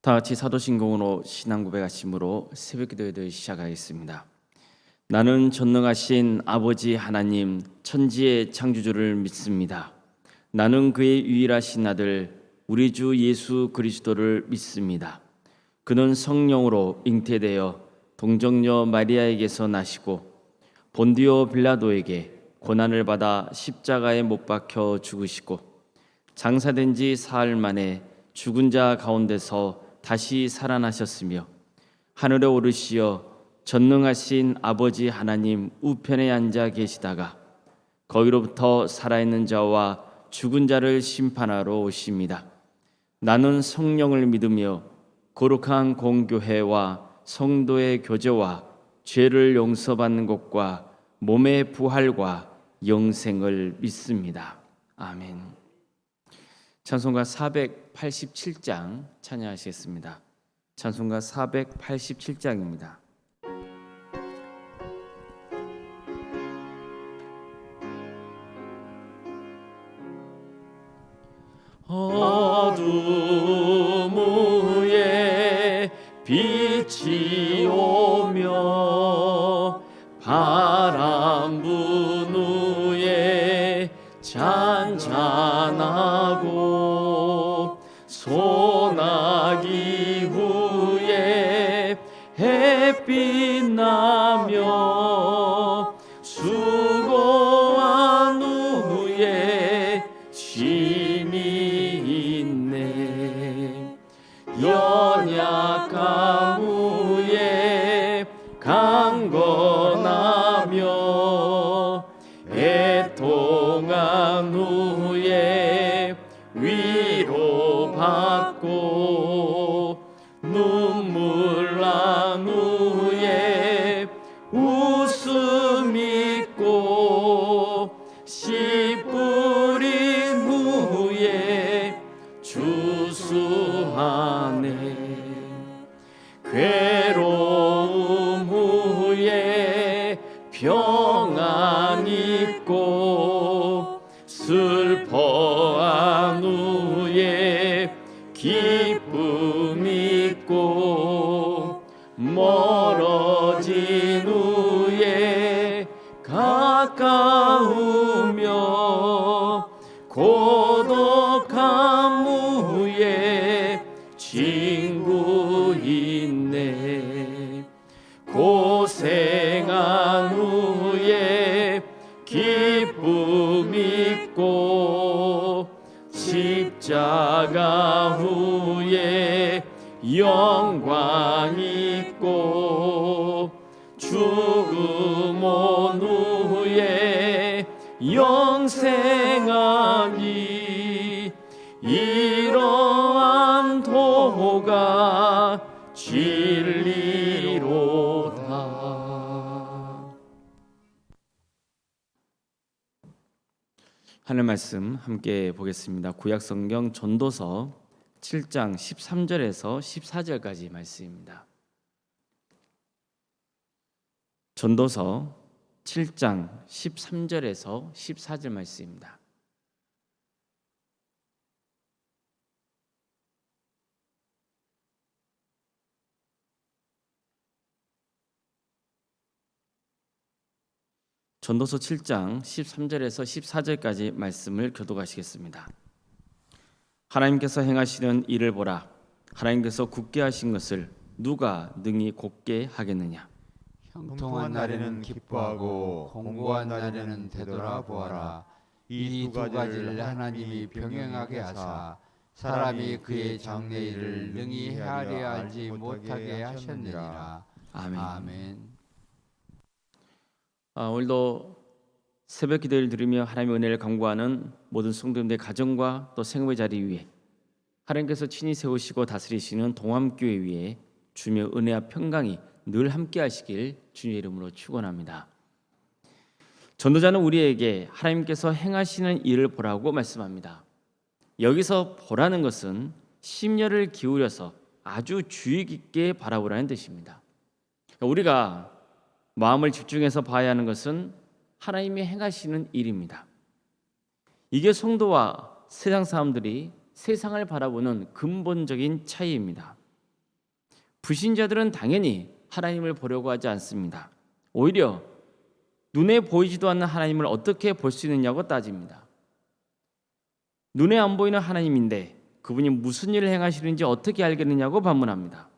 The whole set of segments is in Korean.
다 같이 사도신경으로 신앙 고백하심으로 새벽기도회를 시작하겠습니다. 나는 전능하신 아버지 하나님 천지의 창조주를 믿습니다. 나는 그의 유일하신 아들 우리 주 예수 그리스도를 믿습니다. 그는 성령으로 잉태되어 동정녀 마리아에게서 나시고 본디오 빌라도에게 고난을 받아 십자가에 못 박혀 죽으시고 장사된 지 사흘 만에 죽은 자 가운데서 다시 살아나셨으며 하늘에 오르시어 전능하신 아버지 하나님 우편에 앉아 계시다가 거기로부터 살아있는 자와 죽은 자를 심판하러 오십니다. 나는 성령을 믿으며 거룩한 공교회와 성도의 교제와 죄를 용서받는 것과 몸의 부활과 영생을 믿습니다. 아멘. 찬송가 487장 찬양하시겠습니다. 찬송가 487장입니다. 어둠 위에 빛이 오며 바람 분 후에 잔잔하고 소나기 후에 햇빛 나며 수고한 후에 쉼이 있네. 연약함 후에 강건하며 애통한 후에 위로받고 눈물 난 후에 웃음 있고 씨 뿌린 후에 주수하네. 괴로움 후에 평안 있고 슬퍼한 후에 기쁨 있고 멀어진 후에 가까우며 고독한 후에 친구 있네. 고생한 후에 기쁨 있고 십자가 후에 영광 있고 죽음 온 후에 영생하니 이러한 도가 진리로다. 하늘 말씀 함께 보겠습니다. 구약성경 전도서 7장 13절에서 14절까지 말씀입니다. 전도서 7장 13절에서 14절 말씀입니다. 전도서 7장 13절에서 14절까지 말씀을 교독하시겠습니다. 하나님께서 행하시는 일을 보라. 하나님께서 굳게 하신 것을 누가 능히 곧게 하겠느냐. 형통한 날에는 기뻐하고 공고한 날에는 되돌아보아라. 이 두 가지를 하나님이 병행하게 하사 사람이 그의 장래 일을 능히 헤아려 알지 못하게 하셨느니라. 아멘. 아멘. 오늘도 새벽 기도를 드리며 하나님의 은혜를 간구하는 모든 성도님들의 가정과 또 생업의 자리 위에 하나님께서 친히 세우시고 다스리시는 동암교회 위에 주님의 은혜와 평강이 늘 함께 하시길 주님의 이름으로 축원합니다. 전도자는 우리에게 하나님께서 행하시는 일을 보라고 말씀합니다. 여기서 보라는 것은 심려를 기울여서 아주 주의 깊게 바라보라는 뜻입니다. 우리가 마음을 집중해서 봐야 하는 것은 하나님이 행하시는 일입니다. 이게 성도와 세상 사람들이 세상을 바라보는 근본적인 차이입니다. 불신자들은 당연히 하나님을 보려고 하지 않습니다. 오히려 눈에 보이지도 않는 하나님을 어떻게 볼 수 있느냐고 따집니다. 눈에 안 보이는 하나님인데 그분이 무슨 일을 행하시는지 어떻게 알겠느냐고 반문합니다.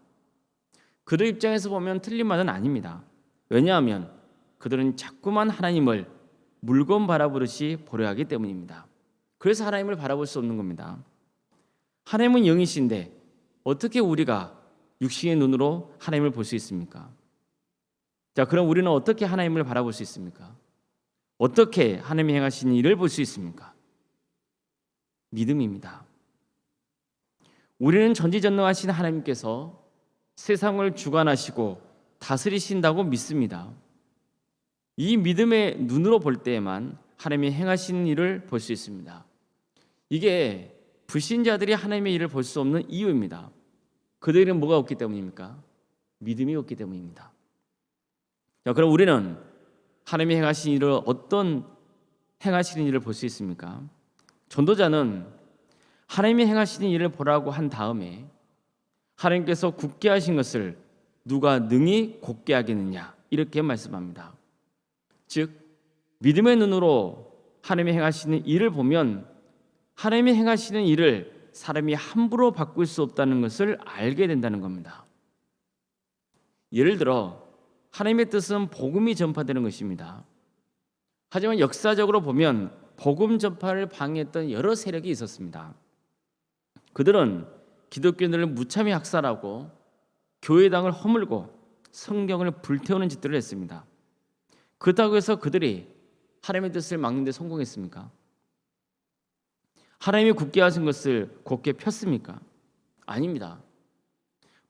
그들 입장에서 보면 틀린 말은 아닙니다. 왜냐하면 그들은 자꾸만 하나님을 물건 바라보듯이 보려 하기 때문입니다. 그래서 하나님을 바라볼 수 없는 겁니다. 하나님은 영이신데 어떻게 우리가 육신의 눈으로 하나님을 볼 수 있습니까? 자, 그럼 우리는 어떻게 하나님을 바라볼 수 있습니까? 어떻게 하나님이 행하시는 일을 볼 수 있습니까? 믿음입니다. 우리는 전지전능하신 하나님께서 세상을 주관하시고 다스리신다고 믿습니다. 이 믿음의 눈으로 볼 때에만 하나님이 행하시는 일을 볼 수 있습니다. 이게 불신자들이 하나님의 일을 볼 수 없는 이유입니다. 그들에게는 뭐가 없기 때문입니까? 믿음이 없기 때문입니다. 자, 그럼 우리는 하나님이 행하신 일을 어떤 행하시는 일을 볼 수 있습니까? 전도자는 하나님이 행하시는 일을 보라고 한 다음에 하나님께서 굳게 하신 것을 누가 능히 곧게 하겠느냐 이렇게 말씀합니다. 즉 믿음의 눈으로 하나님이 행하시는 일을 보면 하나님이 행하시는 일을 사람이 함부로 바꿀 수 없다는 것을 알게 된다는 겁니다. 예를 들어 하나님의 뜻은 복음이 전파되는 것입니다. 하지만 역사적으로 보면 복음 전파를 방해했던 여러 세력이 있었습니다. 그들은 기독교인들을 무참히 학살하고 교회당을 허물고 성경을 불태우는 짓들을 했습니다. 그렇다고 해서 그들이 하나님의 뜻을 막는 데 성공했습니까? 하나님이 굳게 하신 것을 곧게 폈습니까? 아닙니다.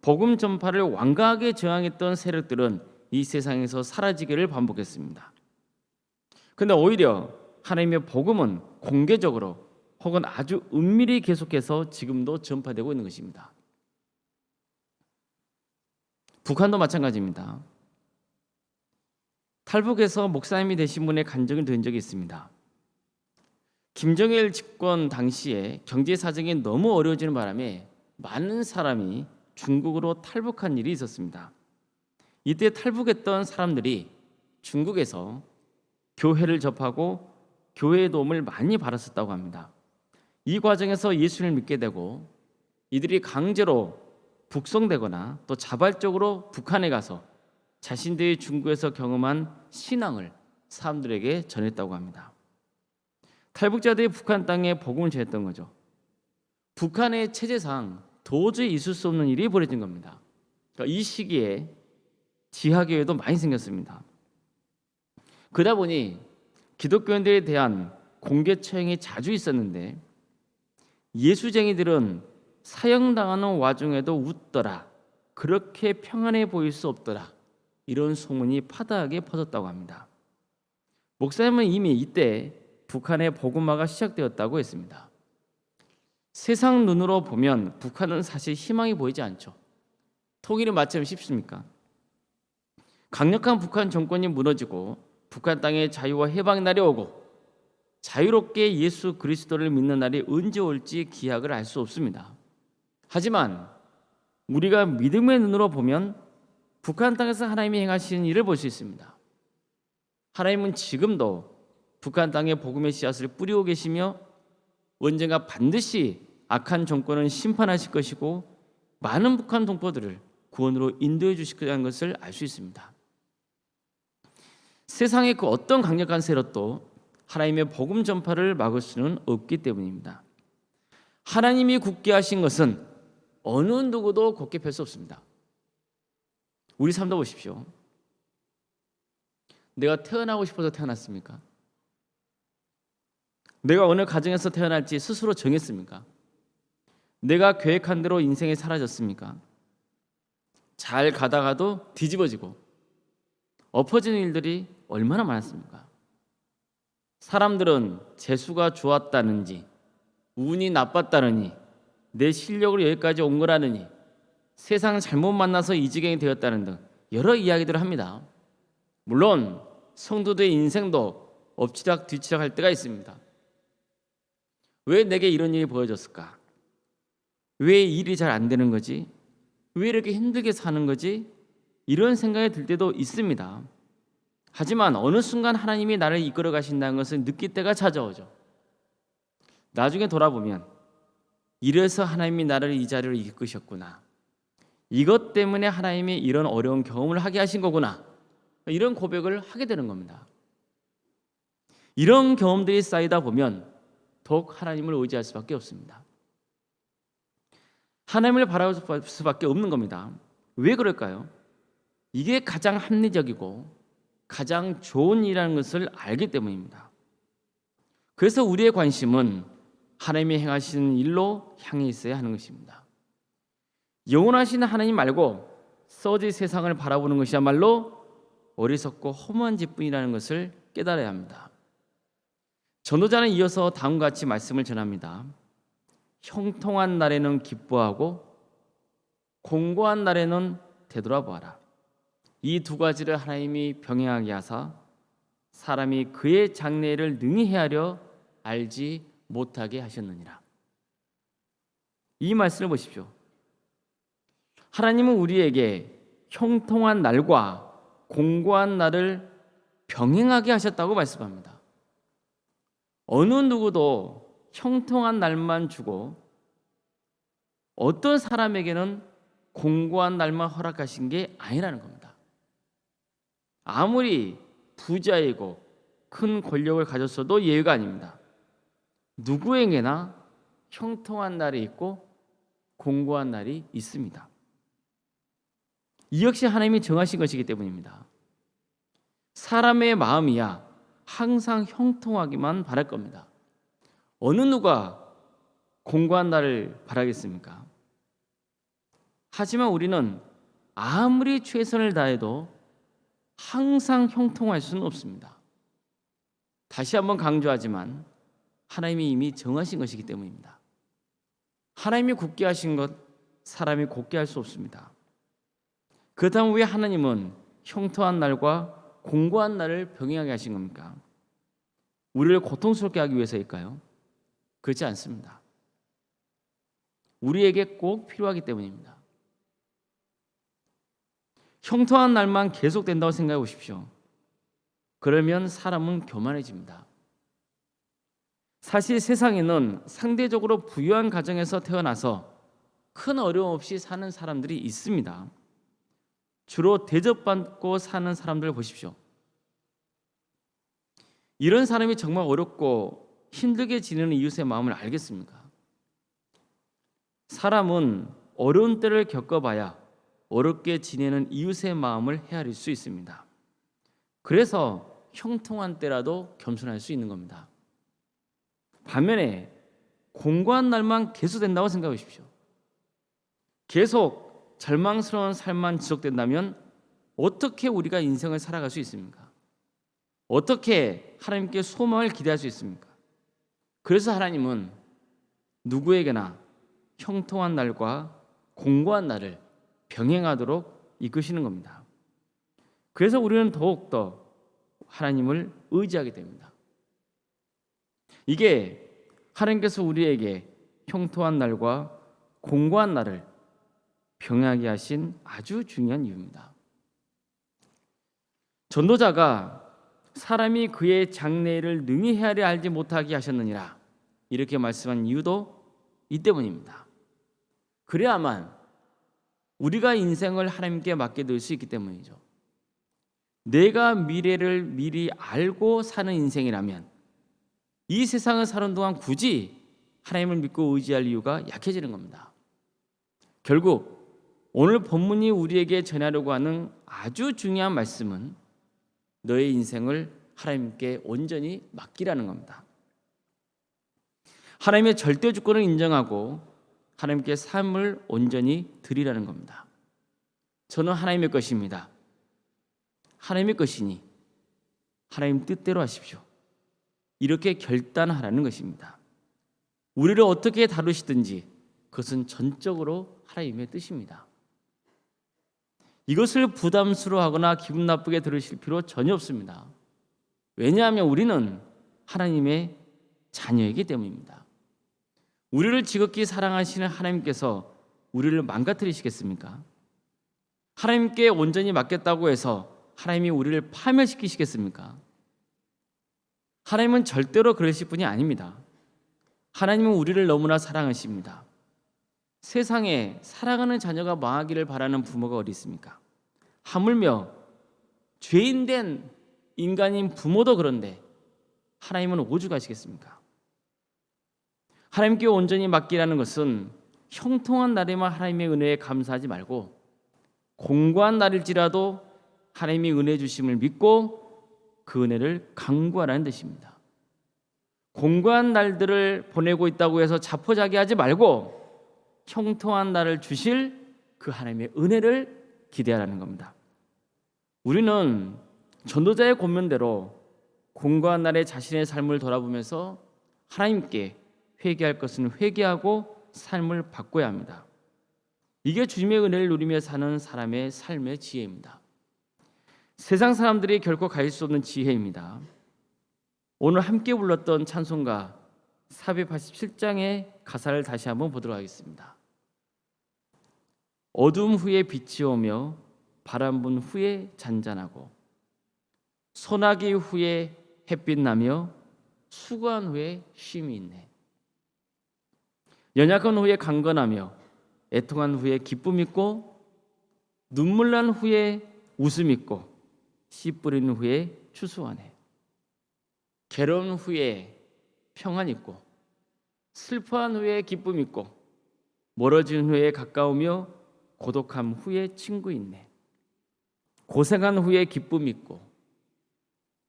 복음 전파를 완강하게 저항했던 세력들은 이 세상에서 사라지기를 반복했습니다. 그런데 오히려 하나님의 복음은 공개적으로 혹은 아주 은밀히 계속해서 지금도 전파되고 있는 것입니다. 북한도 마찬가지입니다. 탈북해서 목사님이 되신 분의 간증을 들은 적이 있습니다. 김정일 집권 당시에 경제 사정이 너무 어려워지는 바람에 많은 사람이 중국으로 탈북한 일이 있었습니다. 이때 탈북했던 사람들이 중국에서 교회를 접하고 교회의 도움을 많이 받았었다고 합니다. 이 과정에서 예수를 믿게 되고 이들이 강제로 북송되거나 또 자발적으로 북한에 가서 자신들이 중국에서 경험한 신앙을 사람들에게 전했다고 합니다. 탈북자들이 북한 땅에 복음을 전했던 거죠. 북한의 체제상 도저히 있을 수 없는 일이 벌어진 겁니다. 그러니까 이 시기에 지하교회도 많이 생겼습니다. 그러다 보니 기독교인들에 대한 공개 처형이 자주 있었는데 예수쟁이들은 사형당하는 와중에도 웃더라. 그렇게 평안해 보일 수 없더라. 이런 소문이 파다하게 퍼졌다고 합니다. 목사님은 이미 이때 북한의 복음화가 시작되었다고 했습니다. 세상 눈으로 보면 북한은 사실 희망이 보이지 않죠. 통일이 마침 쉽습니까? 강력한 북한 정권이 무너지고 북한 땅에 자유와 해방의 날이 오고 자유롭게 예수 그리스도를 믿는 날이 언제 올지 기약을 알 수 없습니다. 하지만 우리가 믿음의 눈으로 보면 북한 땅에서 하나님이 행하시는 일을 볼 수 있습니다. 하나님은 지금도 북한 땅에 복음의 씨앗을 뿌리고 계시며 언젠가 반드시 악한 정권을 심판하실 것이고 많은 북한 동포들을 구원으로 인도해 주실 거라는 것을 알 수 있습니다. 세상의 그 어떤 강력한 세력도 하나님의 복음 전파를 막을 수는 없기 때문입니다. 하나님이 굳게 하신 것은 어느 누구도 곧게 펼 수 없습니다. 우리 삶도 보십시오. 내가 태어나고 싶어서 태어났습니까? 내가 어느 가정에서 태어날지 스스로 정했습니까? 내가 계획한 대로 인생이 사라졌습니까? 잘 가다가도 뒤집어지고 엎어지는 일들이 얼마나 많았습니까? 사람들은 재수가 좋았다는지 운이 나빴다느니 내 실력으로 여기까지 온 거라느니 세상 잘못 만나서 이 지경이 되었다는 등 여러 이야기들을 합니다. 물론 성도들의 인생도 엎치락 뒤치락 할 때가 있습니다. 왜 내게 이런 일이 보여졌을까? 왜 일이 잘 안 되는 거지? 왜 이렇게 힘들게 사는 거지? 이런 생각이 들 때도 있습니다. 하지만 어느 순간 하나님이 나를 이끌어 가신다는 것을 느낄 때가 찾아오죠. 나중에 돌아보면 이래서 하나님이 나를 이 자리로 이끄셨구나. 이것 때문에 하나님이 이런 어려운 경험을 하게 하신 거구나. 이런 고백을 하게 되는 겁니다. 이런 경험들이 쌓이다 보면 더욱 하나님을 의지할 수밖에 없습니다. 하나님을 바라볼 수밖에 없는 겁니다. 왜 그럴까요? 이게 가장 합리적이고 가장 좋은 일이라는 것을 알기 때문입니다. 그래서 우리의 관심은 하나님이 행하시는 일로 향해 있어야 하는 것입니다. 영원하신 하나님 말고 서지 세상을 바라보는 것이야말로 어리석고 허무한 짓뿐이라는 것을 깨달아야 합니다. 전도자는 이어서 다음과 같이 말씀을 전합니다. 형통한 날에는 기뻐하고 공고한 날에는 되돌아보아라. 이 두 가지를 하나님이 병행하게 하사 사람이 그의 장래를 능히 헤아려 알지 못하게 하셨느니라. 이 말씀을 보십시오. 하나님은 우리에게 형통한 날과 공고한 날을 병행하게 하셨다고 말씀합니다. 어느 누구도 형통한 날만 주고 어떤 사람에게는 공고한 날만 허락하신 게 아니라는 겁니다. 아무리 부자이고 큰 권력을 가졌어도 예외가 아닙니다. 누구에게나 형통한 날이 있고 공고한 날이 있습니다. 이 역시 하나님이 정하신 것이기 때문입니다. 사람의 마음이야 항상 형통하기만 바랄 겁니다. 어느 누가 공고한 날을 바라겠습니까? 하지만 우리는 아무리 최선을 다해도 항상 형통할 수는 없습니다. 다시 한번 강조하지만 하나님이 이미 정하신 것이기 때문입니다. 하나님이 굳게 하신 것 사람이 굳게 할 수 없습니다. 그렇다면 왜 하나님은 형통한 날과 공고한 날을 병행하게 하신 겁니까? 우리를 고통스럽게 하기 위해서일까요? 그렇지 않습니다. 우리에게 꼭 필요하기 때문입니다. 형통한 날만 계속된다고 생각해 보십시오. 그러면 사람은 교만해집니다. 사실 세상에는 상대적으로 부유한 가정에서 태어나서 큰 어려움 없이 사는 사람들이 있습니다. 주로 대접받고 사는 사람들 보십시오. 이런 사람이 정말 어렵고 힘들게 지내는 이웃의 마음을 알겠습니까? 사람은 어려운 때를 겪어봐야 어렵게 지내는 이웃의 마음을 헤아릴 수 있습니다. 그래서 형통한 때라도 겸손할 수 있는 겁니다. 반면에 공고한 날만 계속된다고 생각해 보십시오. 계속 절망스러운 삶만 지속된다면 어떻게 우리가 인생을 살아갈 수 있습니까? 어떻게 하나님께 소망을 기대할 수 있습니까? 그래서 하나님은 누구에게나 형통한 날과 공고한 날을 병행하도록 이끄시는 겁니다. 그래서 우리는 더욱더 하나님을 의지하게 됩니다. 이게 하나님께서 우리에게 형통한 날과 공고한 날을 병행하게 하신 아주 중요한 이유입니다. 전도자가 사람이 그의 장래를 능히 헤아려 알지 못하게 하셨느니라 이렇게 말씀한 이유도 이 때문입니다. 그래야만 우리가 인생을 하나님께 맡겨둘 수 있기 때문이죠. 내가 미래를 미리 알고 사는 인생이라면 이 세상을 사는 동안 굳이 하나님을 믿고 의지할 이유가 약해지는 겁니다. 결국 오늘 본문이 우리에게 전하려고 하는 아주 중요한 말씀은 너의 인생을 하나님께 온전히 맡기라는 겁니다. 하나님의 절대 주권을 인정하고 하나님께 삶을 온전히 드리라는 겁니다. 저는 하나님의 것입니다. 하나님의 것이니 하나님 뜻대로 하십시오. 이렇게 결단하라는 것입니다. 우리를 어떻게 다루시든지 그것은 전적으로 하나님의 뜻입니다. 이것을 부담스러워하거나 기분 나쁘게 들으실 필요 전혀 없습니다. 왜냐하면 우리는 하나님의 자녀이기 때문입니다. 우리를 지극히 사랑하시는 하나님께서 우리를 망가뜨리시겠습니까? 하나님께 온전히 맡겼다고 해서 하나님이 우리를 파멸시키시겠습니까? 하나님은 절대로 그러실 분이 아닙니다. 하나님은 우리를 너무나 사랑하십니다. 세상에 사랑하는 자녀가 망하기를 바라는 부모가 어디 있습니까? 하물며 죄인된 인간인 부모도 그런데 하나님은 오죽하시겠습니까? 하나님께 온전히 맡기라는 것은 형통한 날에만 하나님의 은혜에 감사하지 말고 공고한 날일지라도 하나님이 은혜 주심을 믿고 그 은혜를 강구하라는 뜻입니다. 공고한 날들을 보내고 있다고 해서 자포자기하지 말고 형통한 날을 주실 그 하나님의 은혜를 기대하라는 겁니다. 우리는 전도자의 권면대로 공고한 날에 자신의 삶을 돌아보면서 하나님께 회개할 것은 회개하고 삶을 바꿔야 합니다. 이게 주님의 은혜를 누리며 사는 사람의 삶의 지혜입니다. 세상 사람들이 결코 가질 수 없는 지혜입니다. 오늘 함께 불렀던 찬송가 487장의 가사를 다시 한번 보도록 하겠습니다. 어둠 후에 빛이 오며 바람 분 후에 잔잔하고 소나기 후에 햇빛 나며 수고한 후에 쉼이 있네. 연약한 후에 강건하며 애통한 후에 기쁨 있고 눈물 난 후에 웃음 있고 씨 뿌린 후에 추수하네. 괴로운 후에 평안 있고 슬퍼한 후에 기쁨 있고 멀어진 후에 가까우며 고독함 후에 친구 있네. 고생한 후에 기쁨 있고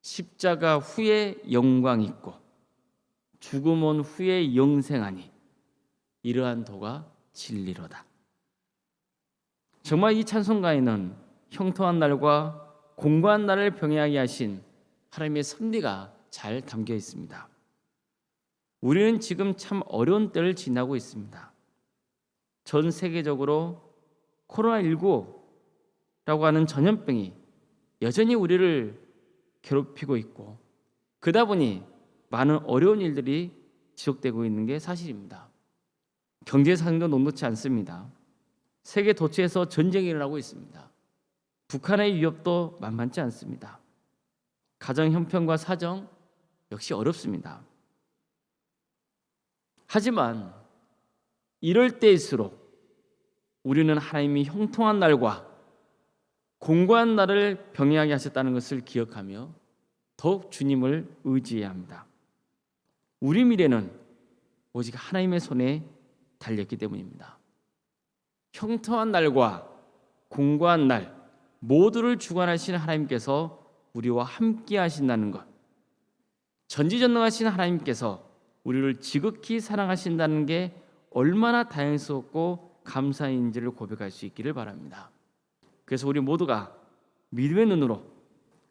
십자가 후에 영광 있고 죽음 온 후에 영생하니 이러한 도가 진리로다. 정말 이 찬송가에는 형통한 날과 공고한 날을 병행하게 하신 하나님의 섭리가 잘 담겨 있습니다. 우리는 지금 참 어려운 때를 지나고 있습니다. 전 세계적으로 코로나19라고 하는 전염병이 여전히 우리를 괴롭히고 있고 그러다 보니 많은 어려운 일들이 지속되고 있는 게 사실입니다. 경제 상황도 녹록지 않습니다. 세계 도처에서 전쟁이 일어나고 있습니다. 북한의 위협도 만만치 않습니다. 가정 형편과 사정 역시 어렵습니다. 하지만 이럴 때일수록 우리는 하나님이 형통한 날과 공고한 날을 병행하게 하셨다는 것을 기억하며 더욱 주님을 의지해야 합니다. 우리 미래는 오직 하나님의 손에 달렸기 때문입니다. 형통한 날과 공고한 날 모두를 주관하시는 하나님께서 우리와 함께 하신다는 것, 전지전능하신 하나님께서 우리를 지극히 사랑하신다는 게 얼마나 다행스럽고 감사인지를 고백할 수 있기를 바랍니다. 그래서 우리 모두가 믿음의 눈으로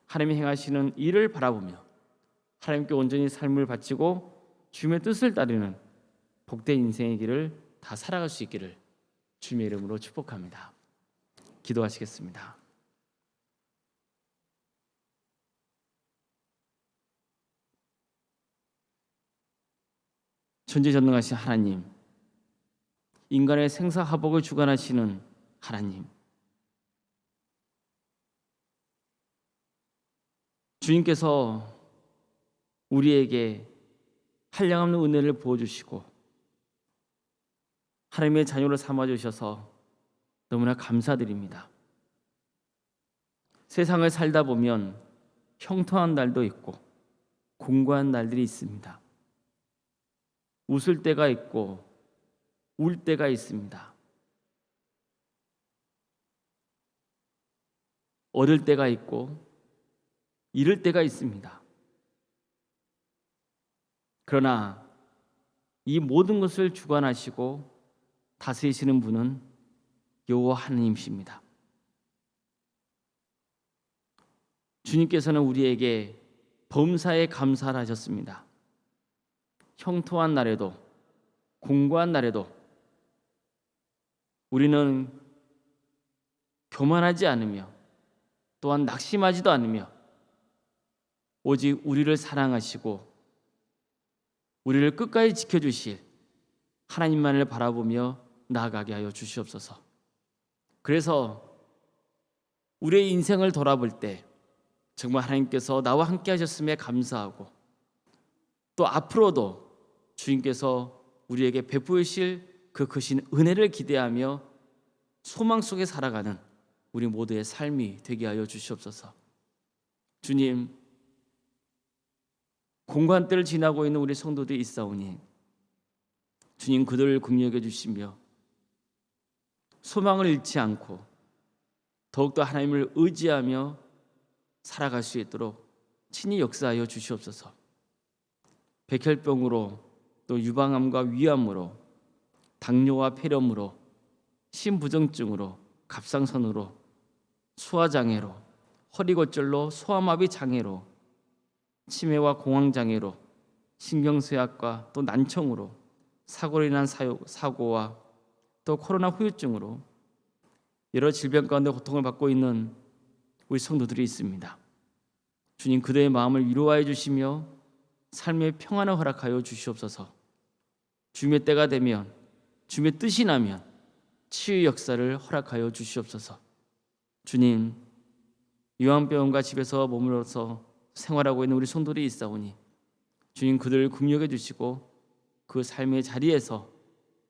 하나님이 행하시는 일을 바라보며 하나님께 온전히 삶을 바치고 주님의 뜻을 따르는 복된 인생의 길을 다 살아갈 수 있기를 주님의 이름으로 축복합니다. 기도하시겠습니다. 전지전능하신 하나님, 인간의 생사화복을 주관하시는 하나님, 주님께서 우리에게 한량없는 은혜를 부어주시고 하나님의 자녀로 삼아주셔서 너무나 감사드립니다. 세상을 살다 보면 형통한 날도 있고 공고한 날들이 있습니다. 웃을 때가 있고 울 때가 있습니다. 얻을 때가 있고 잃을 때가 있습니다. 그러나 이 모든 것을 주관하시고 다스리시는 분은 여호와 하나님이십니다. 주님께서는 우리에게 범사에 감사를 하셨습니다. 형통한 날에도 공고한 날에도 우리는 교만하지 않으며 또한 낙심하지도 않으며 오직 우리를 사랑하시고 우리를 끝까지 지켜주실 하나님만을 바라보며 나아가게 하여 주시옵소서. 그래서 우리의 인생을 돌아볼 때 정말 하나님께서 나와 함께 하셨음에 감사하고, 또 앞으로도 주님께서 우리에게 베푸실 그 크신 은혜를 기대하며 소망 속에 살아가는 우리 모두의 삶이 되게 하여 주시옵소서. 주님, 공고한 때를 지나고 있는 우리 성도들이 있사오니 주님, 그들을 긍휼히 주시며 소망을 잃지 않고 더욱더 하나님을 의지하며 살아갈 수 있도록 친히 역사하여 주시옵소서. 백혈병으로, 또 유방암과 위암으로, 당뇨와 폐렴으로, 심부정증으로, 갑상선으로, 소화장애로, 허리골절로, 소아마비 장애로, 치매와 공황장애로, 신경쇠약과 또 난청으로, 사고로 인한 사고와 또 코로나 후유증으로 여러 질병 가운데 고통을 받고 있는 우리 성도들이 있습니다. 주님, 그들의 마음을 위로하여 주시며 삶의 평안을 허락하여 주시옵소서. 주님의 때가 되면, 주님의 뜻이 나면 치유 역사를 허락하여 주시옵소서. 주님, 요양병원과 집에서 머물러서 생활하고 있는 우리 성도들이 있사오니 주님, 그들을 긍휼히 주시고 그 삶의 자리에서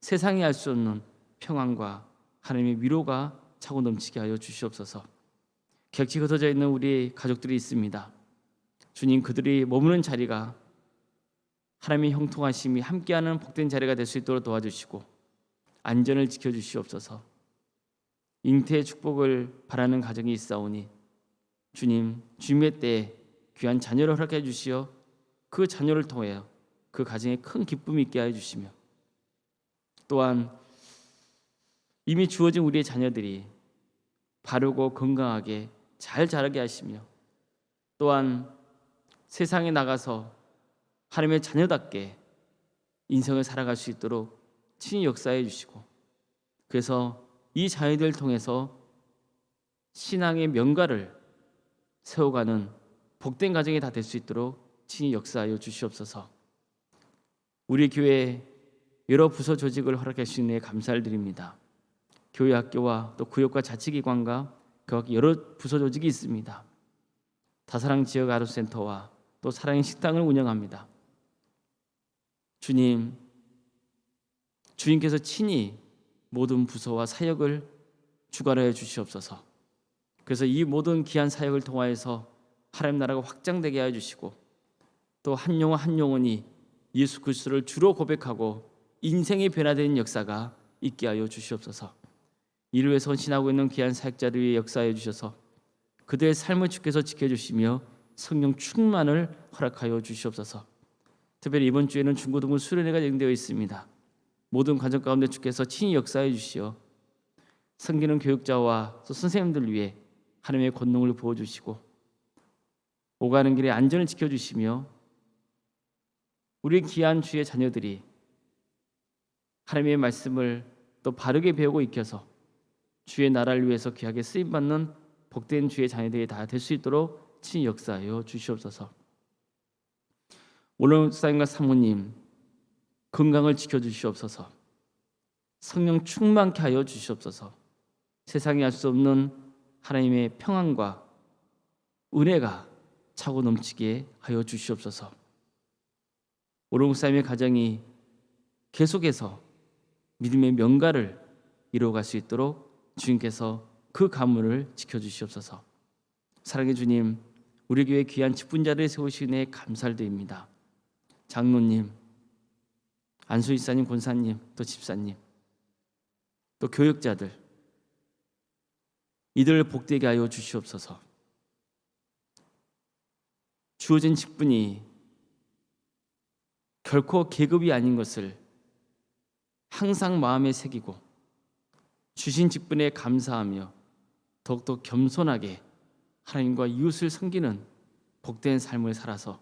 세상이 알 수 없는 평안과 하나님의 위로가 차고 넘치게 하여 주시옵소서. 객지 흩어져 있는 우리 가족들이 있습니다. 주님, 그들이 머무는 자리가 하나님의 형통하심이 함께하는 복된 자리가 될 수 있도록 도와주시고 안전을 지켜주시옵소서. 잉태의 축복을 바라는 가정이 있사오니 주님, 주님의 때에 귀한 자녀를 허락해 주시어 그 자녀를 통하여 그 가정에 큰 기쁨이 있게 하여 주시며, 또한 이미 주어진 우리의 자녀들이 바르고 건강하게 잘 자라게 하시며, 또한 세상에 나가서 하나님의 자녀답게 인생을 살아갈 수 있도록 친히 역사해 주시고, 그래서 이 자녀들을 통해서 신앙의 명가를 세워가는 복된 가정이 다 될 수 있도록 친히 역사하여 주시옵소서. 우리 교회 여러 부서 조직을 허락해 주신 데 감사를 드립니다. 교회 학교와 또 구역과 자치기관과 각 여러 부서 조직이 있습니다. 다사랑 지역 아동센터와 또 사랑의 식당을 운영합니다. 주님, 주님께서 친히 모든 부서와 사역을 주관하여 주시옵소서. 그래서 이 모든 귀한 사역을 통하여서 하나님 나라가 확장되게 하여 주시고, 또 한 영혼 한 영혼이 예수 그리스도를 주로 고백하고 인생이 변화되는 역사가 있게 하여 주시옵소서. 이를 위해 헌신하고 있는 귀한 사역자를 위해 역사하여 주셔서 그들의 삶을 주께서 지켜주시며 성령 충만을 허락하여 주시옵소서. 특별히 이번 주에는 중고등부 수련회가 예정되어 있습니다. 모든 가정 가운데 주께서 친히 역사해 주시어 섬기는 교육자와 또 선생님들 위해 하나님의 권능을 부어주시고 오가는 길에 안전을 지켜주시며 우리 귀한 주의 자녀들이 하나님의 말씀을 또 바르게 배우고 익혀서 주의 나라를 위해서 귀하게 쓰임받는 복된 주의 자녀들이 다 될 수 있도록 친히 역사하여 주시옵소서. 오늘 목사님과 사모님 건강을 지켜주시옵소서. 성령 충만케 하여 주시옵소서. 세상에 알 수 없는 하나님의 평안과 은혜가 차고 넘치게 하여 주시옵소서. 오늘 목사님의 가정이 계속해서 믿음의 명가를 이루어갈 수 있도록 주님께서 그 가문을 지켜주시옵소서. 사랑의 주님, 우리 교회 귀한 직분자를 세우시네 감사를 드립니다. 장로님, 안수집사님, 권사님, 또 집사님, 또 교육자들, 이들을 복되게 하여 주시옵소서. 주어진 직분이 결코 계급이 아닌 것을 항상 마음에 새기고 주신 직분에 감사하며 더욱더 겸손하게 하나님과 이웃을 섬기는 복된 삶을 살아서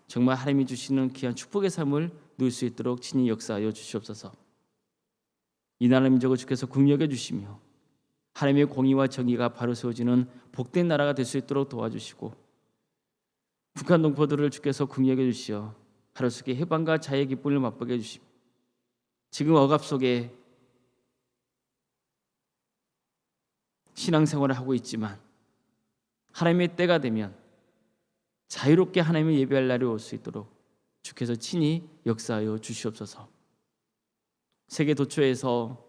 정말 하나님이 주시는 귀한 축복의 삶을 누릴 수 있도록 친히 역사하여 주시옵소서. 이 나라 민족을 주께서 긍휼히 주시며 하나님의 공의와 정의가 바로 세워지는 복된 나라가 될 수 있도록 도와주시고 북한 동포들을 주께서 긍휼히 주시어 하루 속에 해방과 자유의 기쁨을 맛보게 해주시고 지금 억압 속에 신앙생활을 하고 있지만 하나님의 때가 되면 자유롭게 하나님을 예배할 날이 올 수 있도록 주께서 친히 역사하여 주시옵소서. 세계 도처에서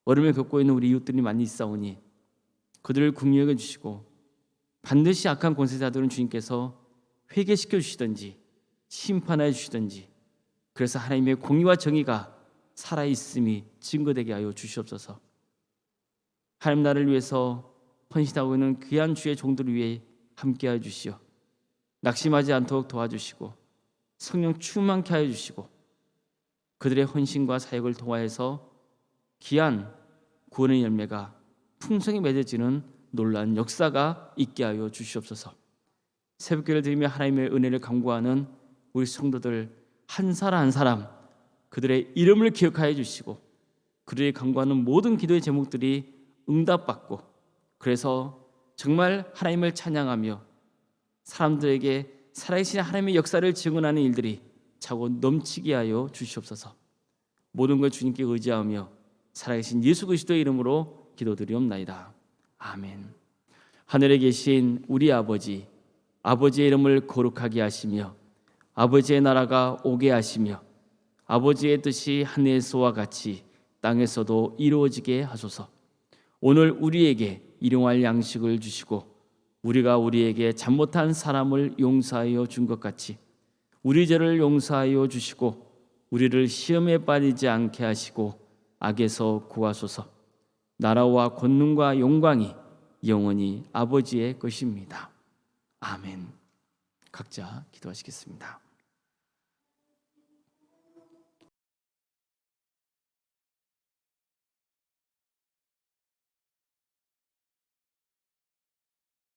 어려움을 겪고 있는 우리 이웃들이 많이 있사오니 그들을 긍휼히 여겨 주시고 반드시 악한 권세자들은 주님께서 회개시켜 주시든지 심판하여 주시든지 그래서 하나님의 공의와 정의가 살아있음이 증거되게 하여 주시옵소서. 하나님 나라를 위해서 헌신하고 있는 귀한 주의 종들을 위해 함께하여 주시어 낙심하지 않도록 도와주시고 성령 충만케 하여 주시고 그들의 헌신과 사역을 통하여서 귀한 구원의 열매가 풍성히 맺어지는 놀라운 역사가 있게 하여 주시옵소서. 새벽기를 드리며 하나님의 은혜를 간구하는 우리 성도들 한 사람 한 사람 그들의 이름을 기억하여 주시고 그들이 간구하는 모든 기도의 제목들이 응답받고 그래서 정말 하나님을 찬양하며 사람들에게 살아계신 하나님의 역사를 증언하는 일들이 차고 넘치게 하여 주시옵소서. 모든 걸 주님께 의지하며 살아계신 예수 그리스도의 이름으로 기도드리옵나이다. 아멘. 하늘에 계신 우리 아버지, 아버지의 이름을 거룩하게 하시며 아버지의 나라가 오게 하시며 아버지의 뜻이 하늘에서와 같이 땅에서도 이루어지게 하소서. 오늘 우리에게 일용할 양식을 주시고 우리가 우리에게 잘못한 사람을 용서하여 준 것 같이 우리 죄를 용서하여 주시고 우리를 시험에 빠지지 않게 하시고 악에서 구하소서. 나라와 권능과 영광이 영원히 아버지의 것입니다. 아멘. 각자 기도하시겠습니다.